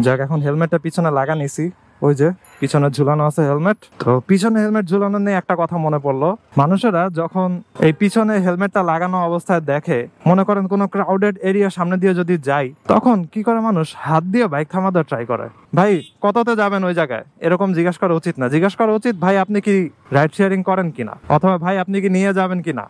যাক, এখন হেলমেটটা পিছনে লাগা নিছি। ওই যে পিছনে ঝুলানো আছে হেলমেট। তো পিছনে হেলমেট ঝুলানো নিয়ে একটা কথা মনে পড়লো। মানুষেরা যখন এই পিছনে হেলমেটটা লাগানো অবস্থায় দেখে, মনে করেন কোনো ক্রাউডেড এরিয়ার সামনে দিয়ে যদি যাই, তখন কি করে মানুষ হাত দিয়ে বাইক থামাতে ট্রাই করে। ভাই কততে যাবেন ওই জায়গায়, এরকম জিজ্ঞাসা করা উচিত না। জিজ্ঞাসা করা উচিত, ভাই আপনি কি রাইড শেয়ারিং করেন কিনা, অথবা ভাই আপনি কি নিয়ে যাবেন কিনা,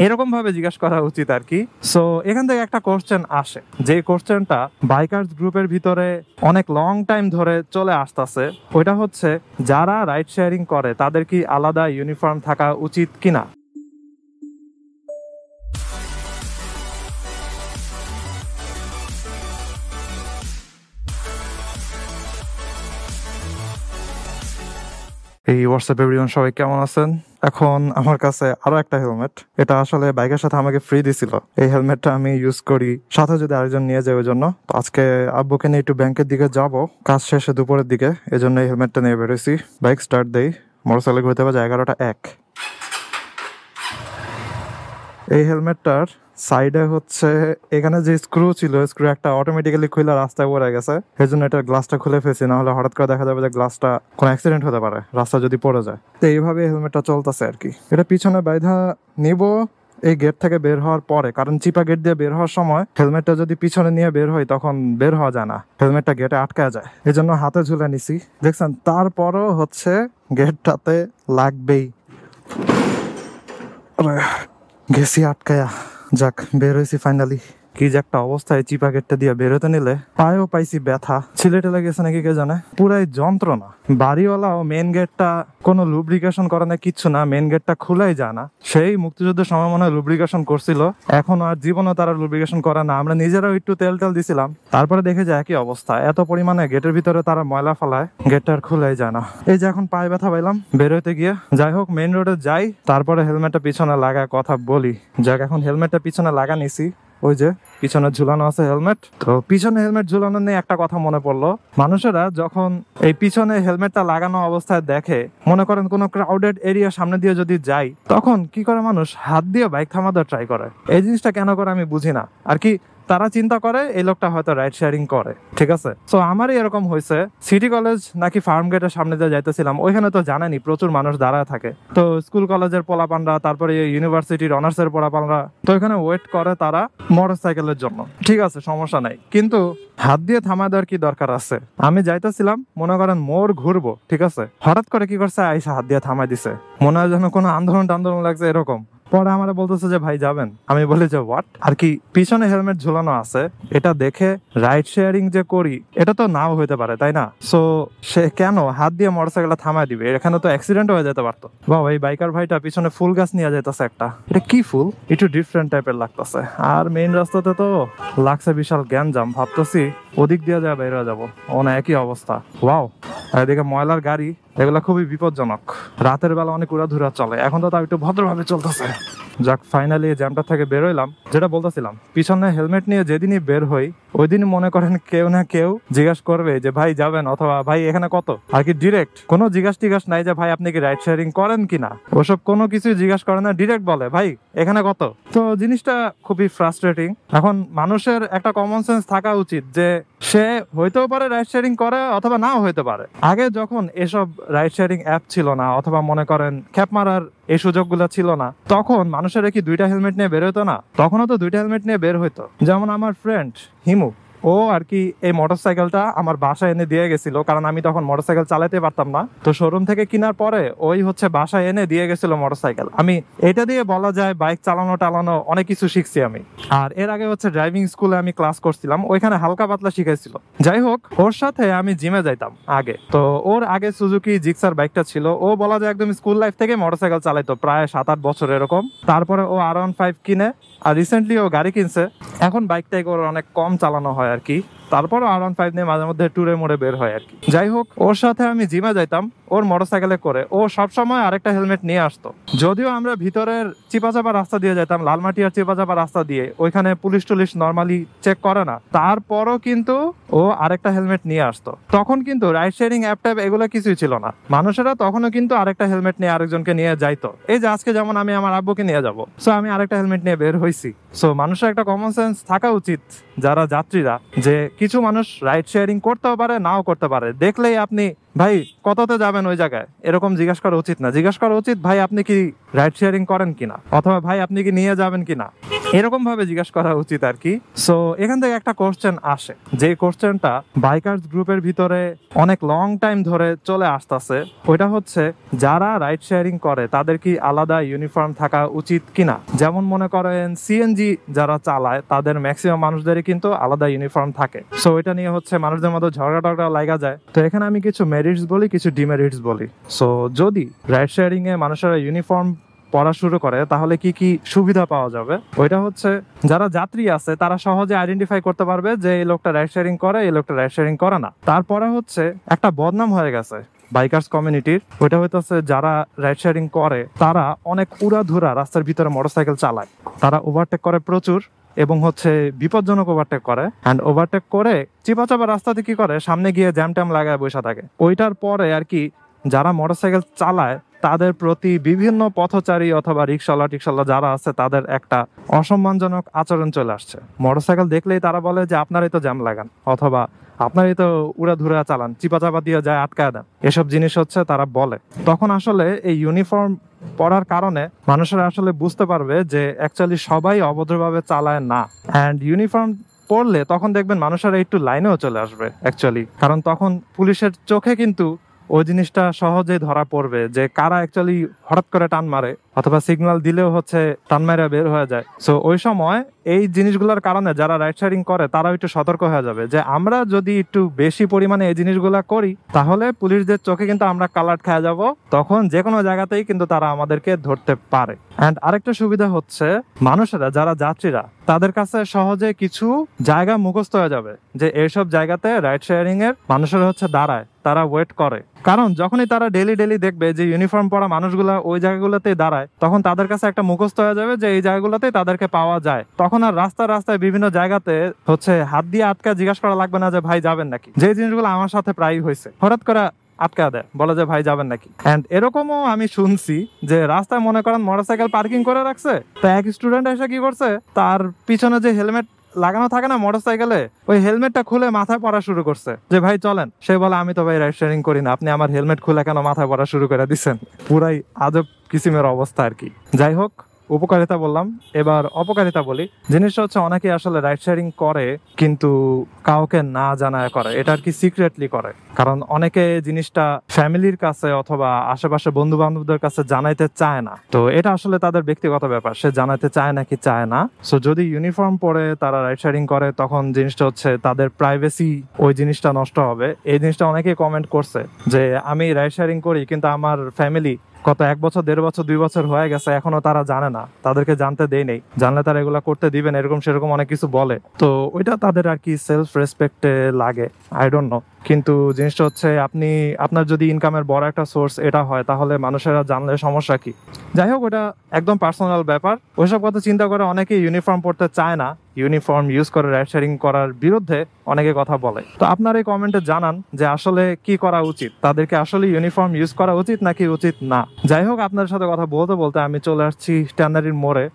এরকম ভাবে জিজ্ঞাসা করা উচিত আর কি। সো এখান থেকে একটা কোশ্চেন আসে, যে কোশ্চেনটা বাইকার্স গ্রুপের ভিতরে অনেক লং টাইম ধরে চলে আসতেছে। ওইটা হচ্ছে, যারা রাইড শেয়ারিং করে তাদের কি আলাদা ইউনিফর্ম থাকা উচিত কিনা। এই হোয়াটসঅ্যাপ এভরিওয়ান, সবাই কেমন আছেন? এখন আমার কাছে আরো একটা হেলমেট, এটা আসলে বাইকের সাথে আমাকে ফ্রি দিছিল। এই হেলমেটটা আমি ইউজ করি, সাথে যদি আরেকজন নিয়ে যায় ওই জন্য। তো আজকে আব্বুকে নিয়ে একটু ব্যাংকের দিকে যাব, কাজ শেষে দুপুরের দিকে, এই জন্য এই হেলমেটটা নিয়ে বেরোইছি। বাইক স্টার্ট দেই, মোটরসাইকেল ঘুরতে বাজে 11টা 1। এই হেলমেটটার সাইডে হচ্ছে এখানে যে স্ক্রু ছিল, স্ক্রু একটা অটোমেটিক্যালি খুলে রাস্তায় পড়ে গেছে, এই জন্য এটা গ্লাসটা খুলে ফেলছি। না হলে হঠাৎ করে দেখা যাবে যে গ্লাসটা কোনো অ্যাক্সিডেন্ট হতে পারে, রাস্তা যদি পড়ে যায়। তো এইভাবে হেলমেটটা চলতেছে আর কি। এটা পিছনে বাইধা নিব এই গেট থেকে বের হওয়ার পরে, কারণ চিপা গেট দিয়ে বের হওয়ার সময় হেলমেটটা যদি পিছনে নিয়ে বের হয় তখন বের হওয়া যায় না, হেলমেটটা গেটে আটকা যায়, এই জন্য হাতে ঝুলে নিছি। দেখছেন, তারপরও হচ্ছে গেটটাতে লাগবেই। গেছি আটকায়া। যাক, বের হয়েছি ফাইনালি। কি যে একটা অবস্থায়, চিপা গেটটা দিয়ে বেরোতে নিলে পায়েও পাইছি ব্যথা, ছিলেটে লেগেছে নাকি কে জানে, পুরাই যন্ত্রণা। বাড়িওয়ালাও মেন গেটটা কোনো লুব্রিকেশন করে না, কিচ্ছু না, মেন গেটটা খুলাই যায় না। সেই মুক্তিযুদ্ধের সময় মনে হয় লুব্রিকেশন করছিল, এখন আর জীবনও তারা লুব্রিকেশন করে না। আমরা নিজেরাও একটু তেল টেল দিছিলাম, তারপরে দেখে যায় একই অবস্থা, এত পরিমাণে গেটের ভিতরে তারা ময়লা ফালায়, গেটটা আর খুলাই যায় না। এই যে এখন পায়ে ব্যথা পাইলাম বেরোতে গিয়ে। যাই হোক, মেইন রোডে যাই, তারপরে হেলমেটটা পিছনে লাগায় কথা বলি। যাক, এখন হেলমেটটা পিছনে লাগা নিছি। ওই যে পিছনে ঝুলানো আছে হেলমেট। তো পিছনে হেলমেট ঝুলানো নিয়ে একটা কথা মনে পড়লো। মানুষেরা যখন এই পিছনে হেলমেটটা লাগানো অবস্থায় দেখে, মনে করেন কোনো ক্রাউডেড এরিয়ার সামনে দিয়ে যদি যাই, তখন কি করে মানুষ হাত দিয়ে বাইক থামাতে ট্রাই করে। এই জিনিসটা কেন করে আমি বুঝি না আর কি। তারা চিন্তা করে এই লোকটা হয়তো রাইড শেয়ারিং করে, ঠিক আছে। তো আমারই এরকম হয়েছে, সিটি কলেজ নাকি ফার্ম গেটের সামনে দিয়ে যাইতেছিলাম, ওইখানে তো জানেনি প্রচুর মানুষ দাঁড়ায় থাকে। তো স্কুল কলেজের পোলাপানরা, তারপরে ইউনিভার্সিটির অনার্সের পোলাপানরা, তো এখানে ওয়েট করে তারা মোটর সাইকেলের জন্য, ঠিক আছে, সমস্যা নাই। কিন্তু হাত দিয়ে থামায় দেওয়ার কি দরকার আছে? আমি যাইতেছিলাম, মনে করেন মোড় ঘুরবো, ঠিক আছে, হঠাৎ করে কি করছে, আইসা হাত দিয়ে থামাই দিছে, মনে হয় যেন কোনো আন্দোলন টান্দোলন লাগছে এরকম। পরে আমার বলতেছে যে ভাই যাবেন, আমি বলি যে হোয়াট আর কি। পিছনে হেলমেট ঝুলানো আছে, এটা দেখে রাইড শেয়ারিং যে করি এটা তো নাও হইতে পারে, তাই না? সো সে কেন হাত দিয়ে মোটরসাইকেলটা থামায় দিবে? এখানে তো অ্যাক্সিডেন্ট হয়ে যেতে পারতো। বাবা, এই বাইকার ভাইটা পিছনে ফুল গাছ নিয়ে যাইতেছে একটা, এটা কি ফুল, একটু ডিফারেন্ট টাইপের লাগতেছে। আর মেইন রাস্তাতে তো লাগছে বিশাল গ্যাঞ্জাম, ভাবতেছি ওদিক দিয়ে যা বের হয়ে যাবো, ও না একই অবস্থা। ওয়াও, আর এদিকে ময়লার গাড়ি, এগুলা খুবই বিপজ্জনক, রাতের বেলা অনেক উড়াধুরা চলে। এখন তো তাও একটু ভদ্রভাবে চলতেছে। যাক, ফাইনালি জ্যামটা থেকে বেরোইলাম। যেটা বলতেছিলাম, পিছনে হেলমেট নিয়ে যেদিনই বের হই, ওই দিন মনে করেন কেউ না কেউ জিজ্ঞাসা করবে যে ভাই যাবেন, অথবা ভাই এখানে কত, আর কি ডিরেক্ট কোনো জিজ্ঞাসা নাই যে ভাই আপনি কি রাইড শেয়ারিং করেন কিনা, ওসব কোনো কিছুই জিজ্ঞাসা করে না, ডিরেক্ট বলে ভাই এখানে কত। তো জিনিসটা খুবই ফ্রাস্ট্রেটিং। এখন মানুষের একটা কমন সেন্স থাকা উচিত যে সে হইতেও পারে রাইড শেয়ারিং করে, অথবা নাও হইতে পারে। আগে যখন এসব রাইড শেয়ারিং অ্যাপ ছিল না, অথবা মনে করেন খ্যাপ মারার এই সুযোগগুলো ছিল না, তখন মানুষেরা কি দুইটা হেলমেট নিয়ে বের হতো না? তখনও তো দুইটা হেলমেট নিয়ে বের হইতো। যেমন আমার ফ্রেন্ড হিমু, ও আর কি এই মোটরসাইকেলটা আমার বাসায় এনে দিয়ে গেছিল, কারণ আমি তখন মোটরসাইকেল চালাতে পারতাম না। তো শোরুম থেকে কেনার পরে ওই হচ্ছে বাসায় এনে দিয়ে গেছিল মোটরসাইকেল। আমি এটা দিয়ে বলা যায় বাইক চালানো টালানো অনেক কিছু শিখছি আমি। আর এর আগে হচ্ছে ড্রাইভিং স্কুলে আমি ক্লাস করছিলাম, ওইখানে হালকা পাতলা শিখাইছিল। যাই হোক, ওর সাথে আমি জিমে যাইতাম আগে। তো ওর আগে সুজুকি জিক্সার বাইকটা ছিল, ও বলা যায় একদম স্কুল লাইফ থেকে মোটরসাইকেল চালাইতো, প্রায় 7-8 বছর এরকম। তারপরে ও R15 কিনে, আর রিসেন্টলি ও গাড়ি কিনছে। এখন বাইকটাই ওর অনেক কম চালানো হয় আর কি। তারপর R15 নিয়ে মাঝে মধ্যে ট্যুরে মোড়ে বের হয় আর কি। যাই হোক, ওর সাথে আমি জিমে যাইতাম ওর মোটরসাইকেলে করে। ও সবসময় আরেকটা হেলমেট নিয়ে আসতো। যদিও আমরা ভিতরের চিপাচাপা রাস্তা দিয়ে যাইতাম, লালমাটি আর চিপাচাপা রাস্তা দিয়ে, ওইখানে পুলিশ টুলিশ নর্মালি চেক করে না, তারপরও কিন্তু ও আরেকটা হেলমেট নিয়ে আসতো। তখন কিন্তু রাইড শেয়ারিং অ্যাপ ট্যাপ এগুলো কিছুই ছিল না, মানুষেরা তখনও কিন্তু আরেকটা হেলমেট নিয়ে আরেকজনকে নিয়ে যাইতো। এই যে আজকে যেমন আমি আমার আব্বুকে নিয়ে যাবো, সো আমি আরেকটা হেলমেট নিয়ে বের হইছি। সো মানুষের একটা কমন সেন্স থাকা উচিত, যারা যাত্রীরা, যে কিছু মানুষ রাইড শেয়ারিং করতেও পারে, নাও করতে পারে। দেখলেই আপনি ভাই কততে যাবেন ওই জায়গায় এরকম জিজ্ঞাসা করা উচিত না। জিজ্ঞাসা করা উচিত ভাই আপনি কি রাইড শেয়ারিং করেন কিনা, অথবা ভাই আপনি কি নিয়ে যাবেন কিনা, এরকম ভাবে জিজ্ঞাসা করা উচিত আর কি। সো এখান থেকে একটা কোশ্চেন আসে, যে কোশ্চেনটা বাইকার্স গ্রুপের ভিতরে অনেক লং টাইম ধরে চলে আসতেছে, ওইটা হচ্ছে যারা রাইড শেয়ারিং করে তাদের কি আলাদা ইউনিফর্ম থাকা উচিত কিনা। যেমন মনে করেন সিএনজি যারা চালায় তাদের ম্যাক্সিমাম মানুষদেরই কিন্তু আলাদা ইউনিফর্ম থাকে। সো এটা নিয়ে হচ্ছে মানুষদের মধ্যে ঝগড়া টগড়া লাগা যায়। তো এখানে আমি কিছু মেরিটস বলি, কিছু ডিমেরিটস বলি। সো যদি রাইড শেয়ারিং এ মানুষেরা ইউনিফর্ম পড়া শুরু করে তাহলে কি কি সুবিধা পাওয়া যাবে, ওইটা হচ্ছে যারা যাত্রী আছে তারা সহজে আইডেন্টিফাই করতে পারবে যে এই লোকটা রাইড শেয়ারিং করে, এই লোকটা রাইড শেয়ারিং করে না। তারপরে হচ্ছে একটা বদনাম হয়ে গেছে বাইকার্স কমিউনিটির, ওইটা হইতেছে যারা রাইড শেয়ারিং করে তারা অনেক উড়াধুরা রাস্তার ভিতরে মোটরসাইকেল চালায়, তারা ওভারটেক করে প্রচুর এবং হচ্ছে বিপজ্জনক ওভারটেক করে। অ্যান্ড ওভারটেক করে চিপাচাপা রাস্তাতে কি করে, সামনে গিয়ে জ্যাম ট্যাম লাগায় বসে থাকে। ওইটার পরে আর কি যারা মোটরসাইকেল চালায় তাদের প্রতি বিভিন্ন পথচারী অথবা রিক্সাওয়ালা যারা আছে তাদের একটা অসম্মানজনক আচরণ চলে আসছে। মোটরসাইকেল দেখলেই তারা বলে যে আপনারাই তো জ্যাম লাগান, অথবা আপনারই তো উড়াধুরা চালান, চিপাচাপা দিয়ে যায় আটকায় দেন, এসব জিনিস হচ্ছে তারা বলে। তখন আসলে এই ইউনিফর্ম পরার কারণে মানুষেরা আসলে বুঝতে পারবে যে অ্যাকচুয়ালি সবাই অভদ্রভাবে চালায় না। অ্যান্ড ইউনিফর্ম পরলে তখন দেখবেন মানুষেরা একটু লাইনেও চলে আসবে অ্যাকচুয়ালি, কারণ তখন পুলিশের চোখে কিন্তু ওই জিনিসটা সহজেই ধরা পড়বে যে কারা অ্যাকচুয়ালি হঠাৎ করে টান মারে, অথবা সিগন্যাল দিলেও হচ্ছে টান মারা বের হয়ে যায়। সো ওই সময় এই জিনিসগুলোর কারণে যারা রাইড শেয়ারিং করে তারাও একটু সতর্ক হয়ে যাবে যে আমরা যদি একটু বেশি পরিমাণে এই জিনিসগুলা করি তাহলে পুলিশদের চোখে কিন্তু আমরা কালার খেয়ে যাব, তখন যে কোনো জায়গাতেই কিন্তু তারা আমাদেরকে ধরতে পারে। অ্যান্ড আরেকটা সুবিধা হচ্ছে মানুষেরা যারা যাত্রীরা তাদের কাছে সহজে কিছু জায়গা মুখস্থ হয়ে যাবে যে এইসব জায়গাতে রাইড শেয়ারিং এর মানুষেরা হচ্ছে দাঁড়ায়, তারা ওয়েট করে। কারণ যখনই তারা ডেলি দেখবে যে ইউনিফর্ম পরা মানুষগুলা ওই জায়গাগুলোতেই দাঁড়ায়, তখন তাদের কাছে একটা মুখস্থ হয়ে যাবে যে এই জায়গাগুলোতেই তাদেরকে পাওয়া যায়। তখন আর রাস্তায় বিভিন্ন জায়গাতে হচ্ছে হাত দিয়ে আটকা জিজ্ঞাসা করা লাগবে না যে ভাই যাবেন নাকি, যে জিনিসগুলো আমার সাথে প্রায় হয়েছে। হঠাৎ করে আটকা দেয়, বলে যে ভাই যাবেন নাকি। এন্ড এরকমও আমি শুনছি যে রাস্তায় মনে করেন মোটরসাইকেল পার্কিং করে রাখছে, তো এক স্টুডেন্ট এসে কি করছে, তার পিছনে যে হেলমেট লাগানো থাকে না মোটরসাইকেলে, ওই হেলমেটটা খুলে মাথায় পরা শুরু করছে যে ভাই চলেন। সে বলে আমি তো ভাই রাইড শেয়ারিং করি না, আপনি আমার হেলমেট খুলে কেন মাথায় পরা শুরু করে দিচ্ছেন। পুরাই আজব কিসিমের অবস্থা আর কি। যাই হোক, উপকারিতা বললাম, এবার অপকারিতা বলি। জিনিসটা হচ্ছে অনেকে আসলে রাইড শেয়ারিং করে কিন্তু কাউকে না জানায় করে, এটা আর কি সিক্রেটলি করে। কারণ অনেকে জিনিসটা ফ্যামিলির কাছে অথবা আশেপাশে বন্ধু বান্ধবদের কাছে জানাইতে চায় না। তো এটা আসলে তাদের ব্যক্তিগত ব্যাপার, সে জানাতে চায় নাকি চায় না। সো যদি ইউনিফর্ম পরে তারা রাইড শেয়ারিং করে তখন জিনিসটা হচ্ছে তাদের প্রাইভেসি, ওই জিনিসটা নষ্ট হবে। এই জিনিসটা অনেকেই কমেন্ট করছে যে আমি রাইড শেয়ারিং করি কিন্তু আমার ফ্যামিলি কত 1 বছর 1.5 বছর 2 বছর হয়ে গেছে এখনো তারা জানে না, তাদেরকে জানতে দেই নেই, জানলে তারা এগুলা করতে দিবেন, এরকম সেরকম অনেক কিছু বলে। তো ওইটা তাদের আর কি সেলফ রেসপেক্টে লাগে, আই ডোন্ট নো। কিন্তু জিনিসটা হচ্ছে আপনি আপনার যদি ইনকামের বড় একটা সোর্স এটা হয় তাহলে মানুষেরা জানলে সমস্যা কি। যাই হোক, ওটা একদম পার্সোনাল ব্যাপার। ওইসব কথা চিন্তা করে অনেকে ইউনিফর্ম পড়তে চায় না, ইউনিফর্ম ইউজ করে রাইড শেয়ারিং করার বিরুদ্ধে অনেকে কথা বলে। তো আপনার এই কমেন্টে জানান যে আসলে কি করা উচিত, তাদেরকে আসলে ইউনিফর্ম ইউজ করা উচিত নাকি উচিত না। যাই হোক, আপনার সাথে কথা বলতে বলতে আমি চলে আসছি ট্যানারির মোড়ে।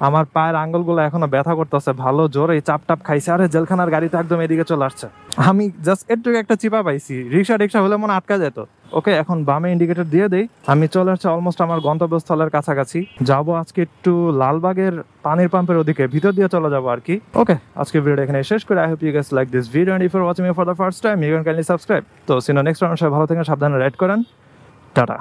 আমার পায়ের আঙ্গুলগুলো এখনো ব্যথা করতেছে, ভালো জোরে চাপ টাপ খাইছে। আরে জেলখানার গাড়ি তো একদম এদিকে চলে আসছে। আমি জাস্ট একটু একটা চিপা পাইছি, রিক্সা হলে মনে আটকা যেত। ওকে, এখন বামে ইন্ডিকেটর দিয়ে দেই। আমি চলে আসছি অলমোস্ট আমার গন্তব্যস্থলের কাছাকাছি। যাবো আজকে একটু লালবাগের পানির পাম্পের ওদিকে, ভিতর দিয়ে চলে যাবো আর কি। ওকে, আজকে ভিডিওটা এখানে শেষ করে I hope you guys like this video and if you are watching me for the first time you can kindly subscribe. তো সিনো নেক্সট টাইম, সবাই ভালো থাকেন, সাবধানে রাইড করেন, টাটা।